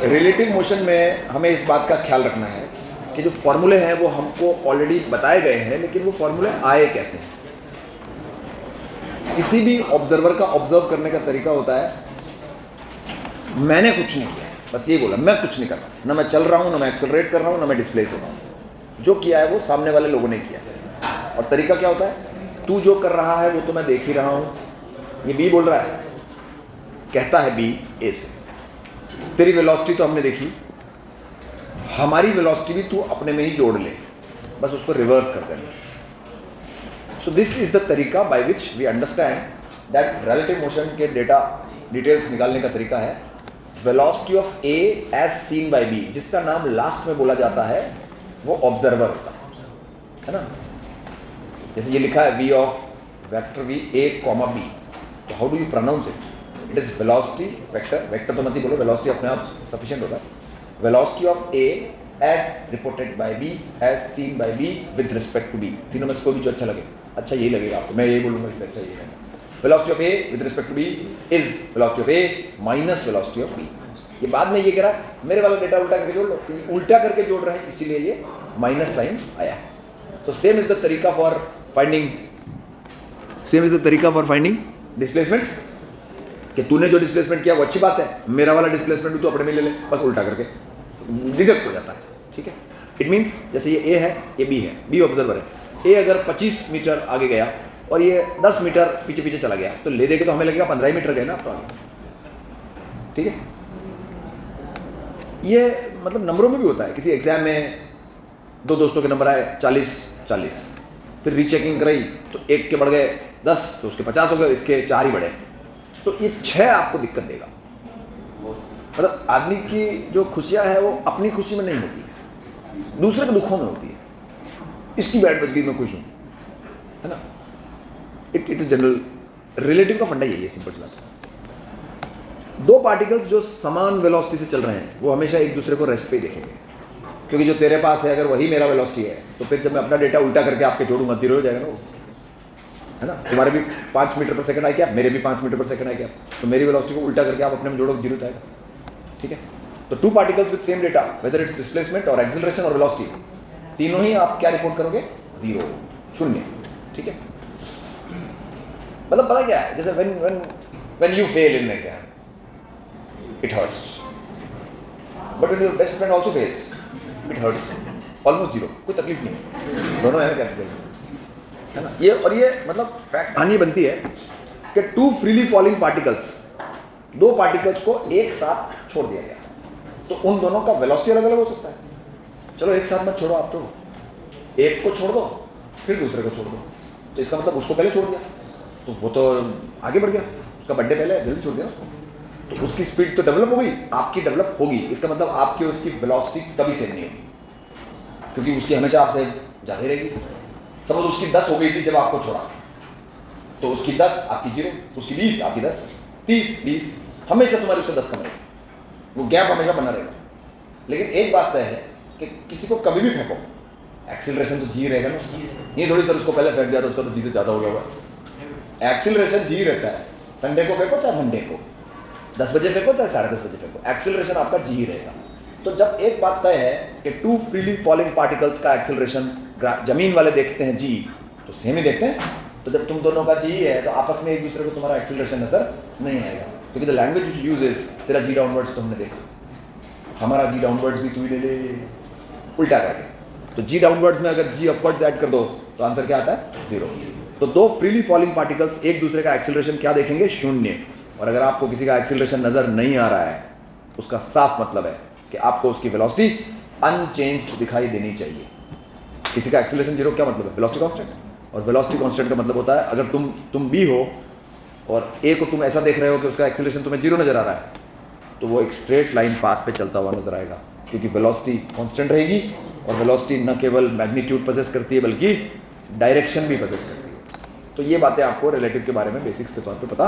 Relative motion में हमें इस बात का ख्याल रखना है कि जो फॉर्मूले हैं वो हमको ऑलरेडी बताए गए हैं, लेकिन वो फॉर्मूले आए कैसे। किसी भी ऑब्जर्वर का ऑब्जर्व करने का तरीका होता है, मैंने कुछ नहीं किया, बस ये बोला, मैं कुछ नहीं कर रहा, ना मैं चल रहा हूँ, ना मैं एक्सेलरेट कर रहा हूँ, ना मैं डिस्प्लेस हो रहा हूँ। जो किया है वो सामने वाले लोगों ने किया। और तरीका क्या होता है, तू जो कर रहा है वो तो मैं देख ही रहा हूँ। ये बी बोल रहा है, कहता है बी ए से, तेरी वेलोसिटी तो हमने देखी, हमारी वेलोसिटी भी तू अपने में ही जोड़ ले, बस उसको रिवर्स कर देना। सो दिस इज द तरीका by which we understand that relative motion के डिटेल्स निकालने का तरीका है velocity of A as seen by B, जिसका नाम लास्ट में बोला जाता है वो ऑब्जर्वर होता है ना। जैसे ये लिखा है v of vector v a comma b, तो how do you pronounce it? It is velocity vector, vector तो मत ही बोलो, वेलोसिटी अपने आप सफिशिएंट होता है। Velocity of a as reported by b as seen by b with respect to b। तीनों में से कोई भी जो अच्छा लगे, अच्छा यही लगेगा आपको, मैं यही बोलूँगा इसलिए अच्छा यही लगेगा। Velocity of a with respect to b is velocity of a minus velocity of b। ये बाद में ये कह रहा है मेरे वाला डेटा उल्टा करके जोड़ लो, उल्टा करके जोड़ रहे हैं इसीलिए ये माइनस साइन आया। तो सेम इज द तरीका फॉर फाइंडिंग डिस्प्लेसमेंट, कि तूने जो डिस्प्लेसमेंट किया वो अच्छी बात है, मेरा वाला डिस्प्लेसमेंट भी तू अपने में ले ले, बस उल्टा करके डिडक्ट हो जाता है। ठीक है, इट मीन्स जैसे ये ए है, ये बी है, बी ऑब्जर्वर है। ए अगर 25 मीटर आगे गया और ये 10 मीटर पीछे पीछे चला गया, तो ले देके तो हमें लगेगा 15 मीटर गए ना आप तो आगे। ठीक है, ये मतलब नंबरों में भी होता है। किसी एग्जाम में दो दोस्तों के नंबर आए 40-40, फिर रीचेकिंग कराई तो एक के बढ़ गए 10, तो उसके 50 हो गए, इसके 4 ही बढ़े, तो ये 6 आपको दिक्कत देगा। मतलब आदमी की जो खुशियाँ है वो अपनी खुशी में नहीं होती है, दूसरे के दुखों में होती है। इसकी बैट बच गई, मैं खुश हूँ, है ना। इट इज जनरल रिलेटिव का फंडा यही है, सिंपल सी बात। दो पार्टिकल्स जो समान वेलोसिटी से चल रहे हैं वो हमेशा एक दूसरे को रेस्ट पे ही देखेंगे, क्योंकि जो तेरे पास है अगर वही मेरा वेलोसिटी है, तो फिर जब मैं अपना डेटा उल्टा करके आपके जोड़ूंगा, जीरो हो जाएगा ना वो, है ना। तुम्हारे भी 5 मीटर पर सेकंड आए क्या, मेरे भी 5 मीटर पर सेकंड आए क्या, तो मेरी वेलोसिटी को उल्टा करके आप अपने में जोड़ोगे, जीरो जाएगा। ठीक है, तो two particles with same data, whether it's displacement और एक्सेलरेशन और वेलोसिटी, तीनों ही आप क्या रिपोर्ट करोगे, जीरो, शून्य। ठीक है, मतलब पता क्या है, जैसे when you fail in exam it hurts, but when your best friend also fails it hurts almost zero, कोई तकलीफ नहीं, दोनों है कैसे है ना। ये और ये मतलब फैक्ट कहानी बनती है कि टू फ्रीली फॉलिंग पार्टिकल्स, दो पार्टिकल्स को एक साथ छोड़ दिया गया, तो उन दोनों का वेलोसिटी अलग अलग हो सकता है। चलो एक साथ मत छोड़ो आप, तो एक को छोड़ दो फिर दूसरे को छोड़ दो, तो इसका मतलब उसको पहले छोड़ दिया तो वो तो आगे बढ़ गया, उसका बर्थडे पहले जल्दी छोड़ दिया उसको, तो उसकी स्पीड तो डेवलप हो गई, आपकी डेवलप होगी, इसका मतलब आपकी उसकी वेलोसिटी कभी सेम नहीं होगी, क्योंकि उसकी हमेशा आपसे ज़्यादा रहेगी। सपोज उसकी 10 हो गई थी जब आपको छोड़ा, तो उसकी 10 आपकी 0, उसकी 20 आपकी 10, 30-20, हमेशा तुम्हारी उससे 10 कम रहेगी, वो गैप हमेशा बना रहेगा। लेकिन एक बात तय है कि किसी को कभी भी फेंको, एक्सीलरेशन तो जी रहेगा ना, ये थोड़ी सर उसको पहले फेंक दिया तो उसका तो जी से ज़्यादा हो गया होगा। एक्सीलरेशन जी रहता है, संडे को फेंको चाहे मंडे को, 10 बजे फेंको चाहे 10:30 बजे फेंको, एक्सेलरेशन आपका जी ही रहेगा। तो जब एक बात तय है कि टू फ्रीली फॉलिंग पार्टिकल्स का एक्सेलरेशन जमीन वाले देखते हैं जी, तो सेम ही देखते हैं, तो जब तुम दोनों का जी है तो आपस में एक दूसरे को तुम्हारा एक्सेलरेशन नजर नहीं आएगा, क्योंकि the language which use is, तेरा जी डाउनवर्ड्स तो हमने देखा, हमारा जी डाउनवर्ड्स भी तू ही ले ले उल्टा करके, तो जी डाउनवर्ड्स में अगर जी अपवर्ड्स ऐड कर दो तो आंसर क्या आता है, 0। तो दो फ्रीली फॉलिंग पार्टिकल्स एक दूसरे का एक्सेलरेशन क्या देखेंगे, 0। और अगर आपको किसी का एक्सेलरेशन नजर नहीं आ रहा है, उसका साफ मतलब है कि आपको उसकी वेलोसिटी अनचेंज्ड दिखाई देनी चाहिए। किसी का एक्सेलरेशन 0 क्या मतलब है, वेलोसिटी कांस्टेंट, और वेलोसिटी कांस्टेंट का मतलब होता है अगर तुम बी हो और ए को तुम ऐसा देख रहे हो कि उसका एक्सेलरेशन तुम्हें 0 नजर आ रहा है, तो वो एक स्ट्रेट लाइन पाथ पे चलता हुआ नजर आएगा, क्योंकि वेलोसिटी कांस्टेंट रहेगी, और वेलोसिटी न केवल मैग्नीट्यूड पजेस करती है बल्कि डायरेक्शन भी पजेस करती है। तो ये बातें आपको रिलेटिव के बारे में बेसिक्स के तौर पे पता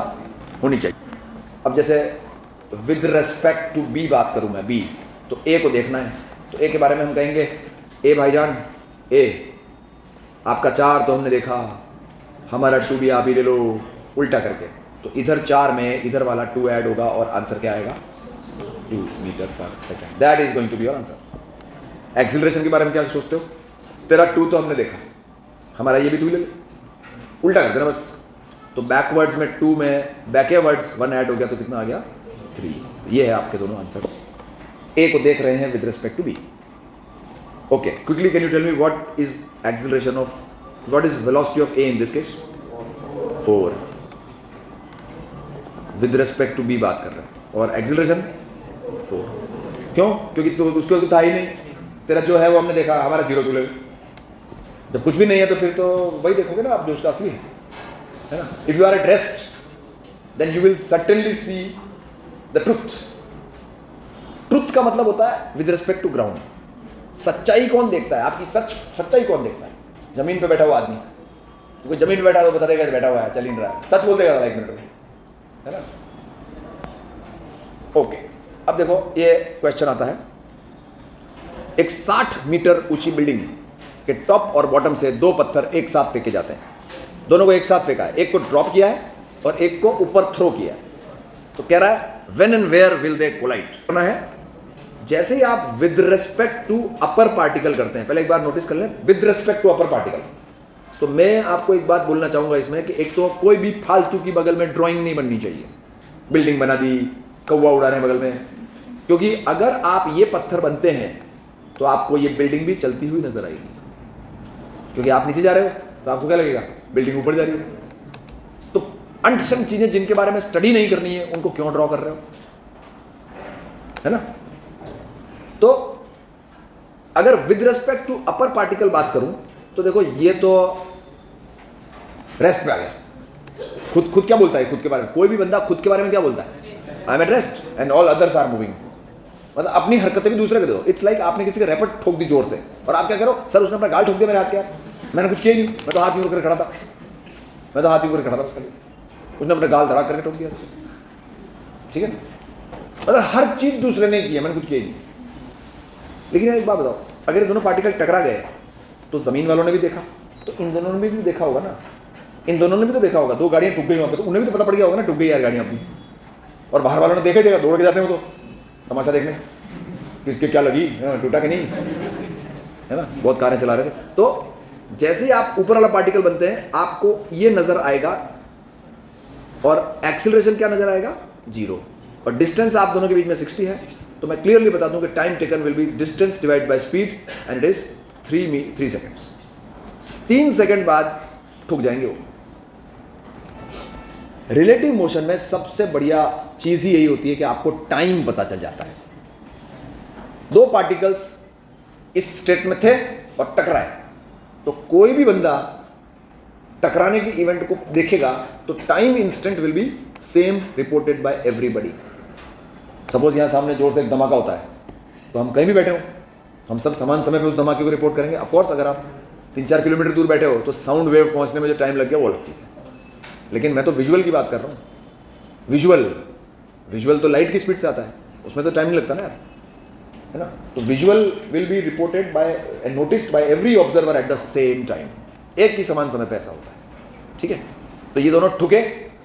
होनी चाहिए। अब जैसे विद रेस्पेक्ट टू बी बात करूं मैं, बी, तो ए को देखना है, तो ए के बारे में हम कहेंगे ए भाईजान, ए आपका 4 तो हमने देखा, हमारा 2 भी आप ही ले लो उल्टा करके, तो इधर 4 में इधर वाला 2 ऐड होगा और आंसर क्या आएगा, 2 metre per second, that is going to be your answer. Acceleration के बारे में क्या सोचते हो? तेरा 2 तो हमने देखा, हमारा ये भी 2 ले ले, उल्टा कर देना बस। तो बैकवर्ड्स में 2 में बैकवर्ड्स 1 ऐड हो गया तो कितना आ गया? 3। ये है आपके दोनों आंसर्स। ए को देख रहे हैं with respect to B. Okay, quickly can you tell me what is acceleration of, what is velocity of A in this case? 4। With respect to B बात कर रहे हैं, और एक्सीलरेशन 4। क्यों? क्योंकि तो उसको तो था ही नहीं, तेरा जो है वो हमने देखा, हमारा 0 2 ले। जब कुछ भी नहीं है तो फिर तो वही देखोगे ना आप जो उसका असली है ना। If you are at rest then you will certainly see the truth. Truth का मतलब होता है विद रिस्पेक्ट टू ग्राउंड। सच्चाई कौन देखता है? आपकी सच्चाई कौन देखता है? जमीन पे बैठा हुआ आदमी, कोई जमीन पे बैठा है तो बता देगा बैठा हुआ है, चल ही रहा है, सच बोल देगा 1 मिनट में, है ना। ओके, अब देखो ये क्वेश्चन आता है, एक 60 मीटर ऊंची बिल्डिंग के टॉप और बॉटम से 2 पत्थर एक साथ फेंके जाते हैं। दोनों को एक साथ फेंका है, एक को ड्रॉप किया है और एक को ऊपर थ्रो किया है। तो कह रहा है when and where will they collide. करना है जैसे ही आप with respect to upper particle करते हैं, पहले एक बार नोटिस कर लें, with respect to upper particle. तो मैं आपको एक बात बोलना चाहूंगा इसमें कि एक तो कोई भी फालतू की बगल में ड्राइंग नहीं बननी चाहिए। बिल्डिंग बना दी, कौवा उड़ा रहे हैं बगल में, क्योंकि अगर आप ये पत्थर बनते हैं तो आपको ये बिल्डिंग भी चलती हुई नजर आएगी, क्योंकि आप नीचे जा रहे हो तो आपको क्या लगेगा? बिल्डिंग ऊपर जा रही है। तो अनसन चीजें जिनके बारे में स्टडी नहीं करनी है उनको क्यों ड्रॉ कर रहे हो, है ना। तो अगर with respect to upper particle बात करूं तो देखो ये तो रेस्ट पे आ गया। खुद क्या बोलता है खुद के बारे में? कोई भी बंदा खुद के बारे में क्या बोलता है? I am at rest and all others are moving. मतलब अपनी हरकतें भी दूसरे को दे दो। इट्स लाइक आपने किसी का रैपट ठोक दी जोर से और आप क्या करो, सर उसने अपना गाल ठोक दिया मेरे हाथ के, मैंने कुछ किया ही नहीं, मैं तो हाथ यूं करके खड़ा था, उसने अपना गाल धड़ा करके ठोक दिया, ठीक है ना। मतलब हर चीज दूसरे ने की है, मैंने कुछ किया ही नहीं। लेकिन यार एक बात बताओ, अगर ये दोनों पार्टिकल टकरा गए तो जमीन वालों ने भी देखा, तो इन दोनों ने भी देखा होगा ना, इन दोनों ने भी तो देखा होगा। 2 गाड़ियां टूट गई वहां पे, तो उन्हें भी तो पता पड़ गया होगा ना, टूट गई यार गाड़ियां अपनी। और बाहर वालों ने देखा ही देखा, दौड़ के जाते हैं वो तो तमाशा देखने किसके क्या लगी, टूटा कि नहीं, है ना। बहुत कारें चला रहे थे। तो जैसे ही आप ऊपर वाला पार्टिकल बनते हैं आपको ये नजर आएगा, और एक्सीलरेशन क्या नजर आएगा? 0। और डिस्टेंस आप दोनों के बीच में 60 है। तो मैं क्लियरली बता दूं कि time taken will be distance divide by speed and it is 3 seconds. 3 second बाद ठुक जाएंगे वो। रिलेटिव मोशन में सबसे बढ़िया चीज ही यही होती है कि आपको टाइम पता चल जाता है। 2 पार्टिकल्स इस स्टेट में थे और टकराए, तो कोई भी बंदा टकराने की इवेंट को देखेगा तो time instant will be same reported by everybody. Suppose यहां सामने जोर से एक धमाका होता है, तो हम कहीं भी बैठे हो, हम सब समान समय पे उस धमाके को रिपोर्ट करेंगे। ऑफ कोर्स अगर आप 3-4 किलोमीटर दूर बैठे हो तो साउंड वेव पहुंचने में जो टाइम लग गया वो अलग चीज़ है। लेकिन मैं तो विजुअल की बात कर रहा हूँ। विजुअल तो लाइट की स्पीड से आता है, उसमें तो टाइम नहीं लगता ना यार, है ना। तो visual will be reported by and noticed bye every observer at the same time. एक ही समान समय पे ऐसा होता है, ठीक है। तो ये दोनों ठुके।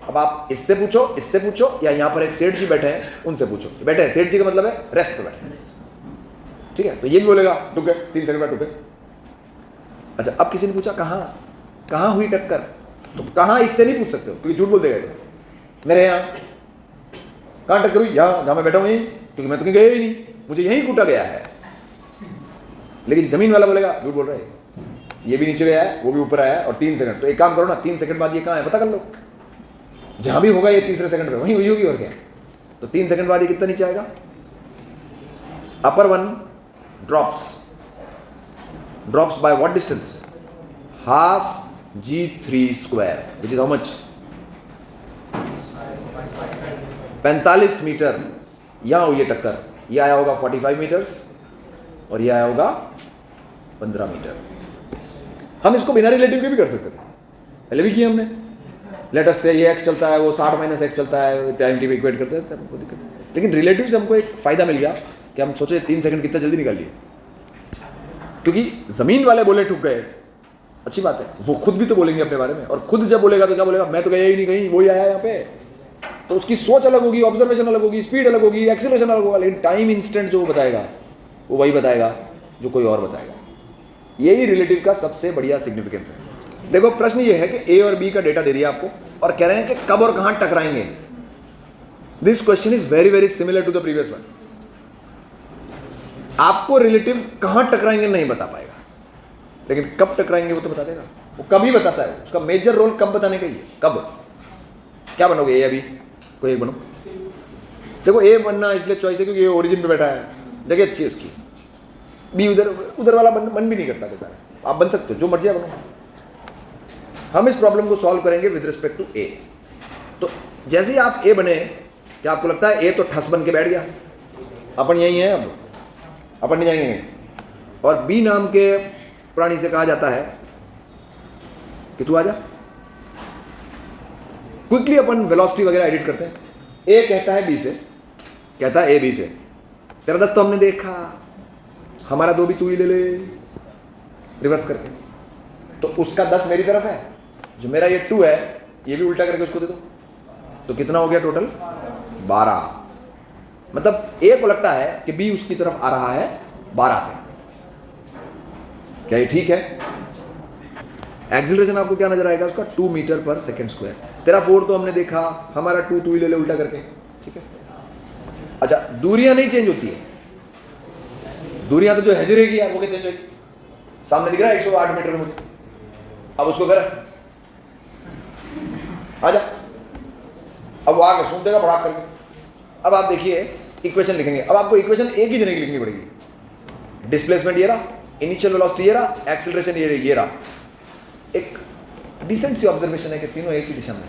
अब आप इससे पूछो या यहाँ पर एक सेठ जी बैठे हैं उनसे पूछो। बैठे हैं सेठ जी का मतलब है रेस्ट पे बैठे, ठीक है। तो ये भी बोलेगा ठुके, 3 सेकंड में ठुके। अच्छा, अब किसी ने पूछा कहाँ हुई टक्कर, तो कहाँ इससे नहीं पूछ सकते हो क्योंकि झूठ बोल देगा। मेरे यहाँ कहाँ टक्कर हुई? यहाँ जहाँ मैं बैठा हूँ यहीं, क्योंकि मैं तो कहीं गया ही नहीं, मुझे यहीं कूटा गया है। लेकिन जमीन वाला बोलेगा झूठ बोल रहे हैं, ये भी नीचे गया है वो भी ऊपर आया है और 3 सेकंड। तो एक काम करो ना, 3 सेकंड बाद ये कहाँ है पता कर लो। जहां भी होगा ये तीसरे सेकंड पे वहीं हुई होगी और क्या। तो 3 सेकंड बाद ये कितना नीचे आएगा? Upper one drops by what distance? Half g3 square which is how much? 45 metre. यहां हुई है टक्कर, ये आया होगा 45 मीटर्स और ये आया होगा 15 मीटर। हम इसको बिना रिलेटिव के भी कर सकते थे, पहले भी किया हमने। लेट अस से ये x चलता है, वो 60 - x चलता है, टाइम टी इक्वेट करते हैं, हमको दिक्कत नहीं। लेकिन रिलेटिव से हमको एक फायदा मिल गया कि हम सोचे 3 सेकंड कितना जल्दी निकाल लिए, क्योंकि जमीन वाले बोले ठुक गए, अच्छी बात है, वो खुद भी तो बोलेंगे अपने बारे में। और खुद जब बोलेगा तो क्या बोलेगा? मैं तो गया ही नहीं कहीं, वही आया यहाँ पे, तो उसकी सोच अलग होगी, ऑब्जर्वेशन अलग होगी, स्पीड अलग होगी, एक्सीलरेशन अलग होगा, लेकिन टाइम इंस्टेंट जो वो बताएगा वो वही बताएगा जो कोई और बताएगा। यही रिलेटिव का सबसे बढ़िया सिग्निफिकेंस है। देखो प्रश्न ये है कि ए और बी का डेटा दे दिया आपको और कह रहे हैं कि कब और कहां टकराएंगे। This question is very very similar to the previous one. आपको रिलेटिव कहां टकराएंगे नहीं बता पाएगा, लेकिन कब टकराएंगे वो तो बता देगा। वो कभी बताता है, उसका मेजर रोल कब बताने का ही है। कब क्या बनोगे, ए या बी, कोई एक बनो। देखो ए बनना इसलिए चॉइस है क्योंकि ये ओरिजिन पे बैठा है, जगह अच्छी है उसकी। बी उधर वाला मन भी नहीं करता कहता है। आप बन सकते हो, जो मर्जी बनो। हम इस प्रॉब्लम को सॉल्व करेंगे विद रिस्पेक्ट टू ए। तो जैसे ही आप ए बने, क्या आपको लगता है ए तो ठस बन के बैठ गया, अपन यही है, अब अपन नहीं जाएंगे। और बी नाम के प्राणी से कहा जाता है कि तू आजा। क्विकली अपन वेलोसिटी वगैरह एडिट करते हैं। ए कहता है बी से, कहता है ए बी से, तेरा 10 तो हमने देखा, हमारा 2 भी तू ही ले ले, रिवर्स करके। तो उसका 10 मेरी तरफ है, जो मेरा ये 2 है ये भी उल्टा करके उसको दे दो। तो कितना हो गया टोटल? 12। मतलब ए को लगता है कि बी उसकी तरफ आ रहा है 12 से। क्या ये ठीक है? एक्सीलरेशन आपको क्या नजर आएगा उसका? 2 मीटर पर सेकेंड स्क्वायर। तेरा 4 तो हमने देखा, हमारा 2 तू ही ले ले उल्टा करके, ठीक है। अच्छा, दूरियां नहीं चेंज होती है, दूरियां तो जो है रहेगी यार, वो कैसे चेंज होगी? सामने दिख रहा है 108 मीटर में, अब उसको कर आजा, अब वो आगे सुन देगा बढ़ा करके। अब आप देखिए इक्वेशन लिखेंगे। अब आपको इक्वेशन एक ही जने की लिखनी पड़ेगी। डिस्प्लेसमेंट ये रहा, इनिशियल वेलोसिटी ये रहा, एक्सीलरेशन ये रहा। एक डिसेंट सी ऑब्जर्वेशन है कि तीनों एक ही दिशा में।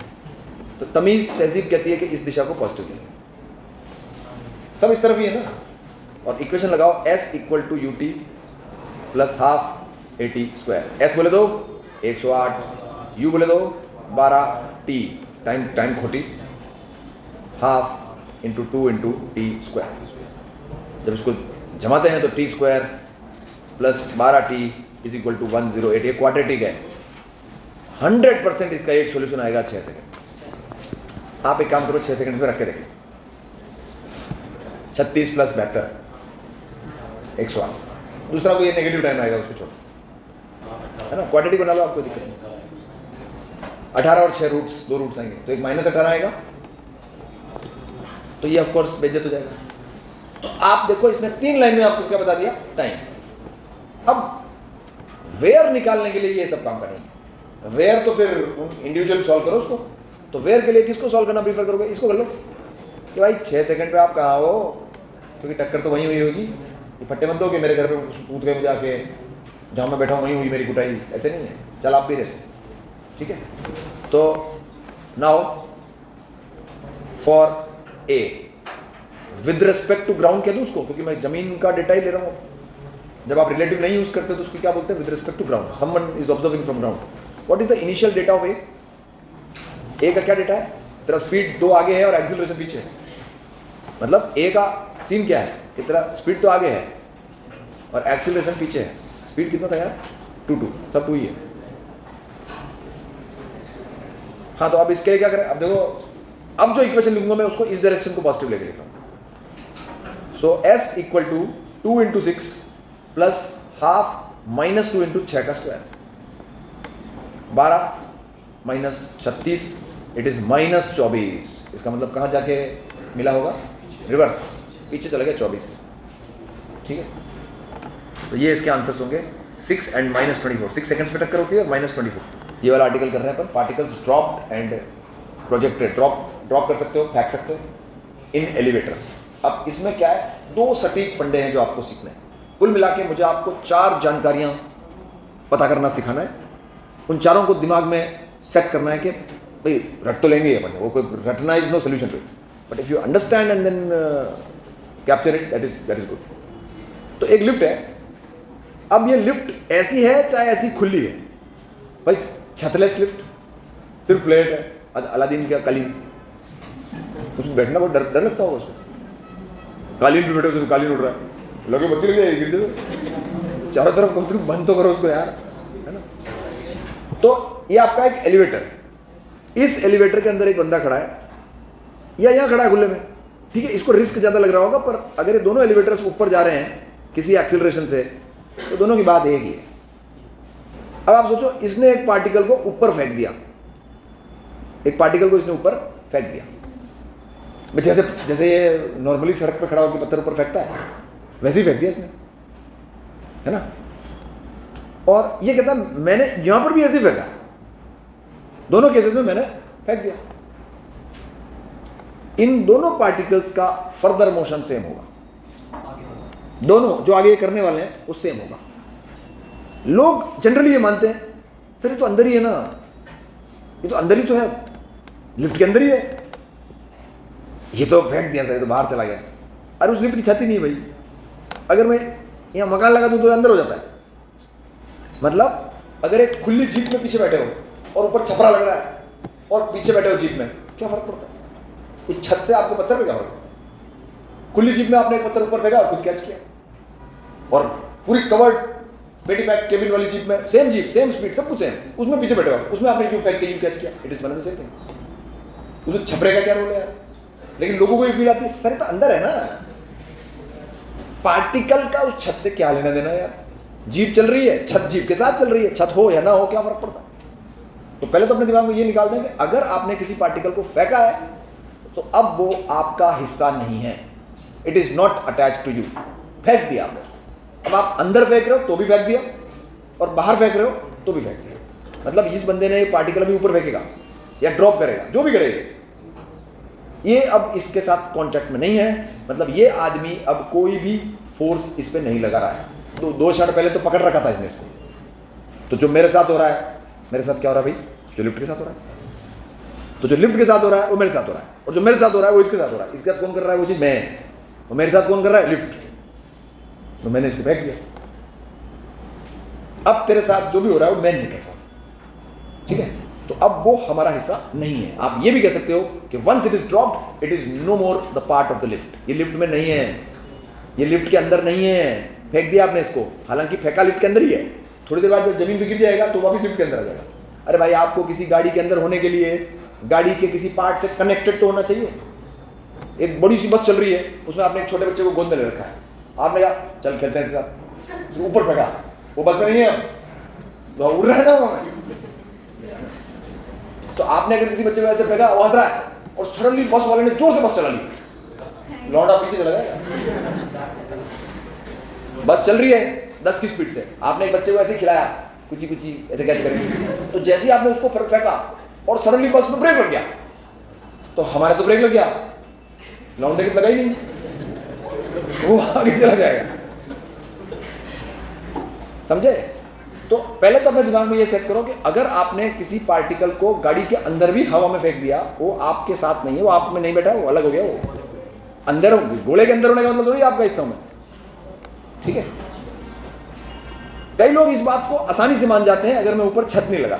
तो तमीज तहजीब कहती है कि इस दिशा को पॉजिटिव लें, सब इस तरफ ही है ना। और इक्वेशन लगाओ, s equal to U T plus half A T square. S बोले दो 108, यू बोले दो 12, टी टाइम खोटी, half into 2 into T square. जब इसको जमाते हैं तो T square plus 12t is equal to 108। ये क्वाड्रेटिक है। 100% इसका एक सॉल्यूशन आएगा 6 सेकंड। आप एक काम करो, 6 सेकंड में रख के देखें। 36 प्लस 72 108। दूसरा कोई नेगेटिव टाइम आएगा उसको छोड़, है ना। क्वाड्रेटिक बना लो, आपको दिक्कत नहीं। 18 और 6 रूट्स, 2 रूट्स आएंगे तो एक -18 आएगा, तो ये ऑफकोर्स बेइज्जत हो जाएगा। तो आप देखो इसने 3 लाइन में आपको क्या बता दिया? टाइम। अब वेयर निकालने के लिए ये सब काम करेंगे। वेयर तो फिर इंडिविजुअल सॉल्व करो उसको। तो वेयर के लिए किसको सॉल्व करना प्रीफर करोगे? इसको कर लो कि भाई 6 सेकंड पे आप कहाँ हो, क्योंकि टक्कर तो वहीं हुई होगी। ये फट्टे मत दो कि मेरे घर पे कूद गए मुझे आके, जहाँ मैं बैठा हूँ वहीं हुई मेरी कुटाई। ऐसे नहीं है, चल आप भी रहते, ठीक है। तो now for A with respect to ground कह दूँ उसको, क्योंकि मैं जमीन का डेटा ही ले रहा हूँ। जब आप रिलेटिव नहीं यूज करते तो उसको क्या बोलते हैं? With respect to ground. Someone is observing from ground. What is the initial data of A? A का क्या डेटा है? तेरा स्पीड 2 आगे है और एक्सीलरेशन पीछे है। मतलब ए का सीन क्या है कि तेरा स्पीड तो आगे है और एक्सीलरेशन पीछे है। स्पीड कितना था यार? 2 सब 2 ही है। हाँ, तो अब इसके लिए क्या करें? अब देखो, अब जो इक्वेशन लिखूंगा मैं उसको इस डायरेक्शन को पॉजिटिव लेके लिख रहा हूं। So S equal to 2 into 6 plus half minus 2 into 6 का स्क्वायर। 12 minus 36, it is -24। इसका मतलब कहाँ जाके मिला होगा? रिवर्स, पीछे चला गया 24, ठीक है। तो ये इसके आंसर्स होंगे 6 एंड -24। 6 सेकंड्स में टक्कर होती है और -24। ये वाला आर्टिकल कर रहे हैं पर particles dropped and projected. Drop कर सकते हो, फेंक सकते हो इन एलिवेटर्स। अब इसमें क्या है? 2 सटीक फंडे हैं जो आपको सीखने हैं। कुल मिला के मुझे आपको 4 जानकारियां पता करना सिखाना है। उन चारों को दिमाग में सेट करना है कि भाई रट तो लेंगे अपन, वो कोई रटना is no solution to it, but if you understand and then capture it, that is good. तो एक लिफ्ट है। अब ये लिफ्ट ऐसी है चाहे ऐसी खुली है? भाई छतलेस लिफ्ट, सिर्फ प्लेट है, अलादीन का कालीन, उसमें बैठना बहुत डर लगता होगा उसको। कालीन पे बैठे, उसमें कालीन उड़ रहा है, लगे बच्चे लगे गिर जाए। चारों तरफ कम से कम बंद तो करो उसको यार, है ना। तो ये आपका एक एलिवेटर। इस एलिवेटर के अंदर एक बंदा खड़ा है या यहाँ खड़ा है खुले में, ठीक है, इसको रिस्क ज़्यादा लग रहा होगा, पर अगर ये दोनों एलिवेटर्स ऊपर जा रहे हैं किसी एक्सीलरेशन से, तो दोनों की बात एक ही है। अब आप सोचो, इसने एक पार्टिकल को ऊपर फेंक दिया, एक पार्टिकल को इसने ऊपर फेंक दिया, जैसे जैसे ये नॉर्मली सड़क पे खड़ा होकर पत्थर ऊपर फेंकता है, वैसे ही फेंक दिया इसने, है ना। और ये कहता मैंने यहां पर भी ऐसे ही फेंका, दोनों केसेस में मैंने फेंक दिया। इन दोनों पार्टिकल्स का फर्दर मोशन सेम होगा, दोनों जो आगे करने वाले हैं वो सेम होगा। लोग जनरली ये मानते हैं, सर ये तो अंदर ही है ना, ये तो अंदर ही तो है, लिफ्ट के अंदर ही है, ये तो फेंक दिया सर, ये तो बाहर चला गया। अरे उस लिफ्ट की छत ही नहीं भाई, अगर मैं यहाँ मकान लगा दूँ तो अंदर हो जाता है। मतलब अगर एक खुली जीप में पीछे बैठे हो और ऊपर छपरा लग रहा है और पीछे बैठे हो जीप में, क्या फर्क पड़ता है? इस छत से आपको पत्थर पे क्या फर्क पड़ता है? खुली जीप में आपने एक पत्थर ऊपर फेंका, खुद कैच किया, और पूरी कवर्ड बेटी पैक केबिन वाली जीप में सेम जीप, सेम स्पीड, सब कुछ सेम, उसमें पीछे बैठे हो, उसमें आपने यू पैक के यू कैच किया, it is one and the same thing. उसमें छपरे का क्या रोल है यार? लेकिन लोगों को ये फील आती है, सर ये तो अंदर है ना, पार्टिकल का उस छत से क्या लेना देना यार? जीप चल रही है, छत जीप के साथ चल रही है, छत हो या ना हो क्या फर्क पड़ता है? तो पहले तो अपने दिमाग में ये निकाल दें कि अगर आपने किसी पार्टिकल को फेंका है तो अब वो आपका हिस्सा नहीं है, it is not attach to you, फेंक दिया आपने। अब आप अंदर फेंक रहे हो तो भी फेंक दिया, और बाहर फेंक रहे हो तो भी फेंक दिया। मतलब इस बंदे ने पार्टिकल भी ऊपर फेंकेगा या ड्रॉप करेगा, जो भी करेगा, ये अब इसके साथ कॉन्टैक्ट में नहीं है। मतलब ये आदमी अब कोई भी फोर्स इस पर नहीं लगा रहा है। तो 2 क्षण पहले तो पकड़ रखा था इसने इसको, तो जो मेरे साथ हो रहा है, मेरे साथ क्या हो रहा है भाई? जो लिफ्ट के साथ हो रहा है। तो जो लिफ्ट के साथ हो रहा है वो मेरे साथ हो रहा है, और जो मेरे साथ हो रहा है वो इसके साथ हो रहा है। इसके साथ कौन कर रहा है वो चीज? मैं। और मेरे साथ कौन कर रहा है? लिफ्ट। तो मैंने इसको फेंक दिया। अब तेरे साथ जो भी हो रहा है वो मैं नहीं कर रहा, ठीक है? तो अब वो हमारा हिस्सा नहीं है। आप ये भी कह सकते हो कि once it is dropped it is no more the part of the lift. ये लिफ्ट में नहीं है, ये लिफ्ट के अंदर नहीं है, फेंक दिया आपने इसको। हालांकि फेंका लिफ्ट के अंदर ही है, थोड़ी देर बाद जब जमीन पे गिर जाएगा तो वापस लिफ्ट के अंदर आ जाएगा। अरे भाई, आपको किसी गाड़ी के अंदर होने के लिए गाड़ी के किसी पार्ट से कनेक्टेड तो होना चाहिए। एक बड़ी सी बस चल रही है, उसमें आपने एक छोटे बच्चे को गोद में ले रखा है, आपने कहा चल खेलते हैं इसके साथ, ऊपर फेंका, वो बस में नहीं है, तो उड़ रहा है ना वहां। तो आपने अगर किसी बच्चे को ऐसे फेंका, वो हंस रहा है, और सडनली बस वाले ने जोर से बस चला ली, लौंडा पीछे चला जाएगा। बस चल रही है 10 की स्पीड से, आपने एक बच्चे को ऐसे खिलाया, कुछ ऐसे कैच करके, तो जैसे ही आपने उसको फेंका और सडनली बस में ब्रेक लग गया, तो हमारे तो ब्रेक लग गया, लौंडे की लगा ही नहीं, वो आगे चला जाएगा। समझे? तो पहले तो अपने दिमाग में ये सेट करो कि अगर आपने किसी पार्टिकल को गाड़ी के अंदर भी हवा में फेंक दिया, वो आपके साथ नहीं है, वो आप में नहीं बैठा, वो अलग हो गया, वो अंदर हो, घोड़े के अंदर होने का मतलब थोड़ी आपका हिस्सा में, ठीक है? कई लोग इस बात को आसानी से मान जाते हैं, अगर मैं ऊपर छत नहीं लगा,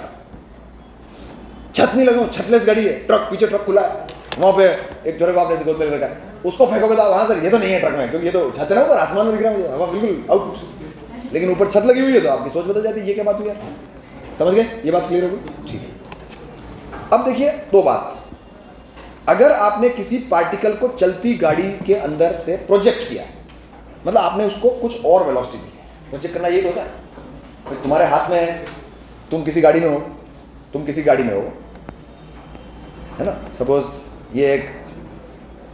छत नहीं लगाऊं, छतलेस गाड़ी है, ट्रक पीछे ट्रक खुला है, वहां पे एक छोटे को आपने गोद में रखा है, उसको फेंकोगे तो हाँ सर ये तो नहीं है ट्रक में, क्योंकि ये तो छत है ना, ऊपर आसमान में दिख रहा है, हवा बिल्कुल आउट, लेकिन ऊपर छत लगी हुई है, तो आपकी सोच बदल जाती है, ये क्या बात हुई यार? समझ गए? ये बात क्लियर होगी? ठीक है। अब देखिए 2 बात, अगर आपने किसी पार्टिकल को चलती गाड़ी के अंदर से प्रोजेक्ट किया, मतलब आपने उसको कुछ और वेलोसिटी दी, प्रोजेक्ट करना ये होता है, तुम्हारे हाथ में है, तुम किसी गाड़ी में हो, है ना, सपोज ये एक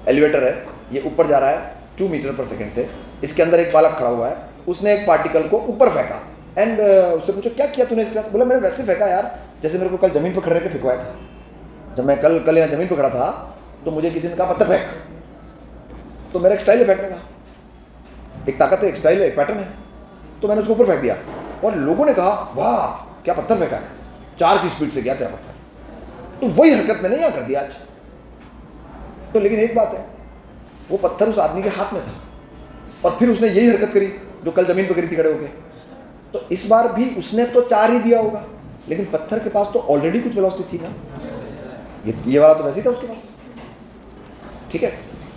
एलिवेटर है, ये ऊपर जा रहा है 2 मीटर पर सेकंड से, इसके अंदर एक बालक खड़ा हुआ है, उसने एक पार्टिकल को ऊपर फेंका, एंड उससे पूछो क्या किया तूने इसके साथ? बोला मैंने वैसे फेंका यार जैसे मेरे को कल जमीन पर खड़े रह के फेंकवाया था। जब मैं कल यहाँ जमीन पर खड़ा था तो मुझे किसी ने कहा पत्थर फेंक, तो मेरा एक स्टाइल है फेंकने का, एक ताकत है, एक स्टाइल है, एक पैटर्न है, तो मैंने उसको ऊपर फेंक दिया, और लोगों ने कहा वाह क्या पत्थर फेंका है, 4 की स्पीड से गया तेरा पत्थर। तो वही हरकत मैंने यहाँ कर दिया आज। तो लेकिन एक बात है, वो पत्थर उस आदमी के हाथ में था, और फिर उसने यही हरकत करी जो कल जमीन पर करी थी खड़े होके, तो इस बार भी उसने तो 4 ही दिया होगा, लेकिन पत्थर के पास तो ऑलरेडी कुछ वेलोसिटी थी ना, ये वाला तो वैसे ही था उसके पास, ठीक है?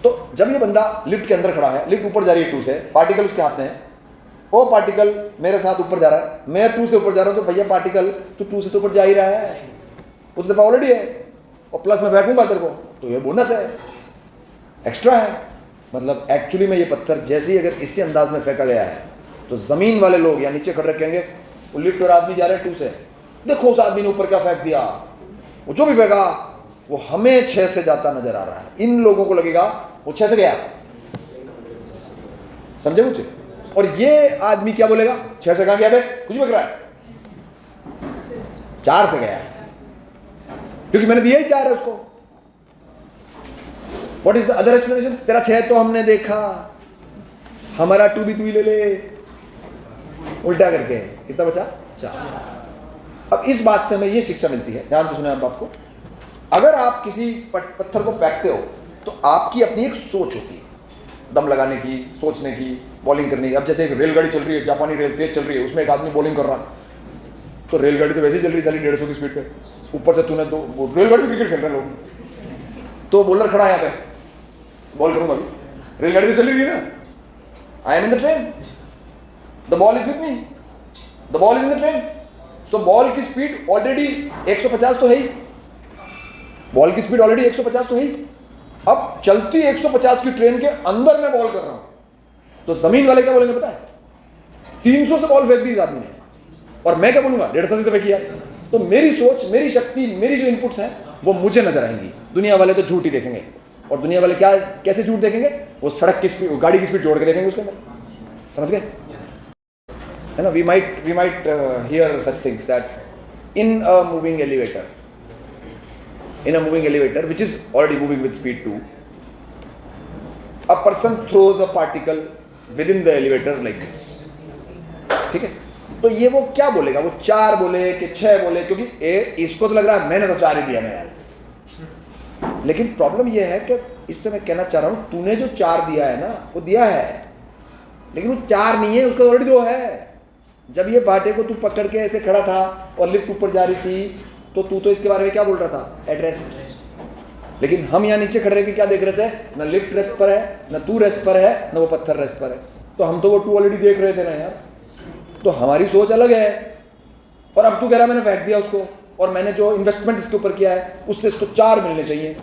तो जब ये बंदा लिफ्ट के अंदर खड़ा है, लिफ्ट ऊपर जा रही है 2 से, पार्टिकल उसके हाथ में है, वो पार्टिकल मेरे साथ ऊपर जा रहा है, मैं 2 से ऊपर जा रहा हूँ, तो भैया पार्टिकल तू 2 से तो ऊपर जा ही रहा है, वो तो ऑलरेडी है, और प्लस मैं फेंकूंगा तेरे को, तो ये बोनस है, एक्स्ट्रा है। मतलब एक्चुअली में ये पत्थर जैसे ही अगर इसी अंदाज में फेंका गया है तो ज़मीन वाले लोग या नीचे खड़े रखेंगे, वो लिफ्ट और आदमी जा रहे हैं 2 से, देखो उस आदमी ने ऊपर क्या फेंक दिया, वो जो भी फेंका वो हमें 6 से जाता नजर आ रहा है, इन लोगों को लगेगा वो 6 से गया। समझे मुझे? और ये आदमी क्या बोलेगा, 6 से कहां गया बे, कुछ फेंक रहा है, 4 से गया, क्योंकि मैंने दिया ही 4 है उसको। What is the other explanation? तेरा 6 तो हमने देखा, हमारा 2 भी तू ही ले ले, उल्टा करके कितना बचा, 4। अब इस बात से हमें ये शिक्षा मिलती है, ध्यान से सुने आप बात को। अगर आप किसी पत्थर को फेंकते हो तो आपकी अपनी एक सोच होती है, दम लगाने की, सोचने की, बॉलिंग करने की। अब जैसे एक रेलगाड़ी चल रही है, जापानी रेल तेज चल रही है, उसमें एक आदमी बॉलिंग कर रहा है, तो रेलगाड़ी तो वैसे ही चल रही है 150 की स्पीड पे, ऊपर से तूने दो रेलगाड़ी में क्रिकेट खेल रहे लोग, तो बॉलर खड़ा है यहाँ पे, बॉल करूंगा अभी, रेलगाड़ी तो चल रही है ना, I am in the train, the ball is with me, the ball is in the train, so ball की स्पीड ऑलरेडी 150 तो है ही, बॉल की स्पीड ऑलरेडी 150 तो है ही। अब चलती 150 की ट्रेन के अंदर मैं बॉल कर रहा हूं, तो जमीन वाले क्या बोलेंगे पता है, 300 से बॉल फेंक दी इस आदमी ने, और मैं क्या बोलूंगा 150 से फेंक किया। तो मेरी सोच, मेरी शक्ति, मेरी जो इनपुट्स हैं वो मुझे नजर आएंगी। दुनिया वाले तो झूठ ही देखेंगे, और दुनिया वाले क्या कैसे झूठ देखेंगे, वो सड़क की स्पीड, गाड़ी की स्पीड जोड़ के देखेंगे उसके अंदर, समझ गए? है ना? We might hear such things that in a moving elevator, which is already moving with speed 2, a person throws a particle within the elevator like this, ठीक है? तो ये वो क्या बोलेगा, वो 4 बोले कि 6 बोले, क्योंकि इसको तो लग रहा है मैंने तो 4 ही दिया ना यार। लेकिन प्रॉब्लम ये है कि इससे मैं कहना चाह रहा हूं, तूने जो 4 दिया है ना, वो दिया है, लेकिन वो 4 नहीं है, उसका ऑलरेडी 2 है। जब ये बाटे को तू पकड़ के ऐसे खड़ा था और लिफ्ट ऊपर जा रही थी, तो तू तो इसके बारे में क्या बोल रहा था, एड्रेस। लेकिन हम यहाँ नीचे खड़े के क्या देख रहे थे, ना लिफ्ट रेस्ट पर है, ना तू रेस्ट पर है, ना वो पत्थर रेस्ट पर है, तो हम तो वो 2 ऑलरेडी देख रहे थे ना यार। तो हमारी सोच अलग है, और अब तू कह रहा मैंने फेंक दिया उसको, और मैंने जो इन्वेस्टमेंट इसके ऊपर किया है उससे इसको 4 मिलने चाहिए,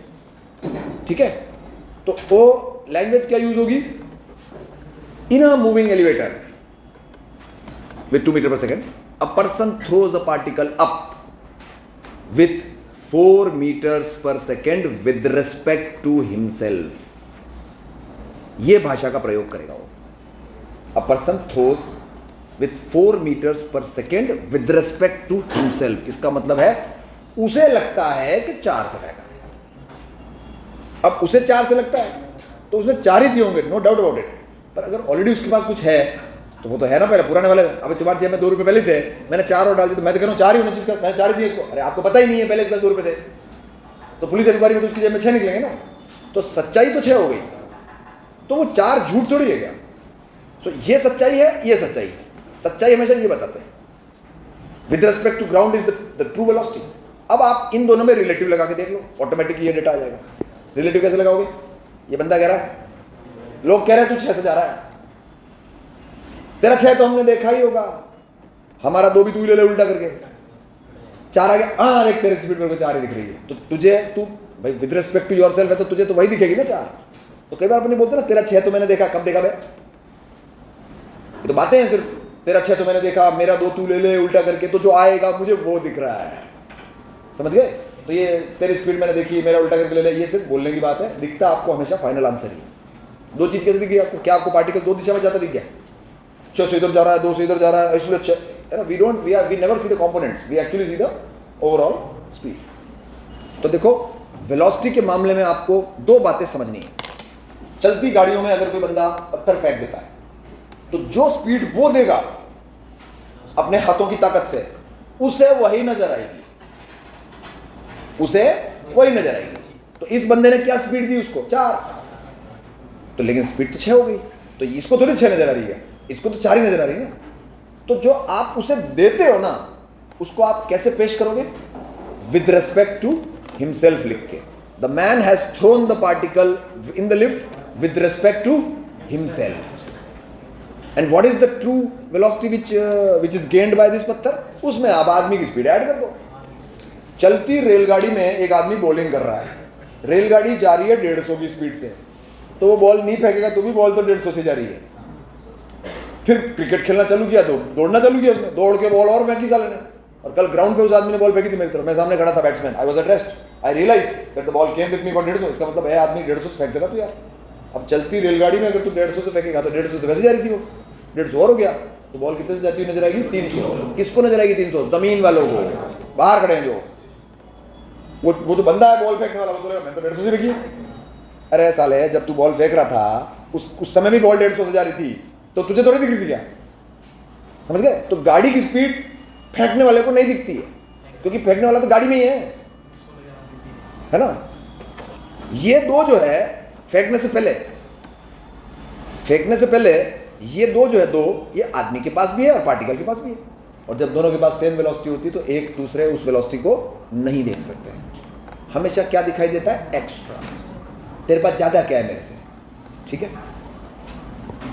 ठीक है? तो वो लैंग्वेज क्या यूज होगी, in a moving elevator with 2 metre per second, a person throws a particle up with 4 meters per second with respect to himself, ये भाषा का प्रयोग करेगा वो। A person throws with 4 meters per second with respect to himself, इसका मतलब है उसे लगता है कि 4 से फेंका है। अब उसे 4 से लगता है तो उसने 4 ही दिए होंगे, नो डाउट अबाउट इट, पर अगर ऑलरेडी उसके पास कुछ है तो वो तो है ना, पहले पुराने वाले। अभी तुम्हारे जेब में 2 रुपए पहले थे, मैंने 4 और डाल दिए, तो मैं तो कह रहा हूँ 4 ही होना चाहिए, मैंने 4 दिए इसको। अरे आपको पता ही नहीं है पहले इसके 2 रुपए थे, तो पुलिस इंक्वायरी में तो उसकी जेब में 6 निकलेंगे ना, तो सच्चाई तो 6 हो गई, तो वो 4 झूठ थोड़ी है क्या? तो ये सच्चाई है, ये सच्चाई है। सच्चाई हमेशा ये बताते हैं, with respect to ground is the true velocity. अब आप इन दोनों में रिलेटिव लगा के देख लो, ऑटोमेटिक ये डेटा आ जाएगा। रिलेटिव कैसे लगाओगे, ये बंदा कह रहा है, लोग कह रहे हैं तू 6 से जा रहा है, तेरा 6 तो हमने देखा ही होगा, हमारा 2 भी तू ले ले उल्टा करके, 4 आ गया, हाँ देख तेरे स्पीड पर 4 ही दिख रही है, तो तुझे, तू भाई विद रिस्पेक्ट टू योरसेल्फ है तो तुझे तो वही दिखेगी ना 4। तो कई बार अपने बोलते ना तेरा 6 तो मैंने देखा, कब देखा भाई, ये तो बातें हैं सिर्फ, तेरा 6 तो मैंने देखा, मेरा 2 तू ले ले उल्टा करके, तो जो आएगा मुझे वो दिख रहा है, समझ गए? तो ये तेरी स्पीड मैंने देखी, मेरा उल्टा करके ले ले, ये सिर्फ बोलने की बात है, दिखता आपको हमेशा फाइनल आंसर ही। 2 चीज कैसे दिख गई आपको, क्या आपको पार्टिकल 2 दिशा में जाता दिख गया, 6 से इधर जा रहा है, 2 से इधर जा रहा है, इसलिए we never see the components, we actually see the overall speed. तो देखो वेलोसिटी के मामले में आपको 2 बातें समझनी है। चलती गाड़ियों में अगर कोई बंदा पत्थर फेंक देता है तो जो स्पीड वो देगा अपने हाथों की ताकत से, उसे वही नजर आएगी, उसे वही नजर आएगी। तो इस बंदे ने क्या स्पीड दी उसको, 4, तो लेकिन स्पीड तो 6 हो गई, तो इसको थोड़ी 6 नजर आ रही है, इसको तो 4 ही नजर आ रही है ना। तो जो आप उसे देते हो ना, उसको आप कैसे पेश करोगे, विद रेस्पेक्ट टू हिमसेल्फ लिख के, the man has thrown the particle in the lift with respect to himself. And what is the true velocity which is gained by this पत्थर, उसमें आप आदमी की स्पीड ऐड कर दो। चलती रेलगाड़ी में एक आदमी बॉलिंग कर रहा है, रेलगाड़ी जा रही है 150 की स्पीड से, तो वो बॉल नहीं फेंकेगा तो भी बॉल तो 150 से जा रही है। फिर क्रिकेट खेलना चालू किया तो दौड़ना चालू किया उसने, दौड़ के बॉल और फेंकी साले ने। और कल ग्राउंड पे उस आदमी ने बॉल फेंकी थी मेरी तरफ, मैं सामने खड़ा था batsman, I was at rest, I realise that the ball came with me for 150। इसका मतलब है आदमी 150 से फेंक देगा तो यार। अब चलती रेलगाड़ी में अगर तू 150 से फेंकेगा तो 150 तो वैसे जा रही थी वो, 150 और हो गया तो बॉल कितने से जाती हुई नजर आएगी? 300। किसको नजर आएगी 300? जमीन वालों को, बाहर खड़े हैं जो। वो जो बंदा है बॉल फेंकने वाला, वो बोलेगा मैंने तो 150 से फेंकी है। अरे साले, जब तू बॉल फेंक रहा था उस समय भी बॉल 150 से जा रही थी, तो तुझे थोड़ी दिख रही थी क्या? समझ गए? तो गाड़ी की स्पीड फेंकने वाले को नहीं दिखती है, क्योंकि फेंकने वाला तो गाड़ी में ही है ना। ये दो जो है फेंकने से पहले ये दो जो है, दो ये आदमी के पास भी है और पार्टिकल के पास भी है। और जब दोनों के पास सेम वेलोसिटी होती है तो एक दूसरे उस वेलोसिटी को नहीं देख सकते हैं। हमेशा क्या दिखाई देता है? एक्स्ट्रा। तेरे पास ज्यादा क्या है मेरे से, ठीक है?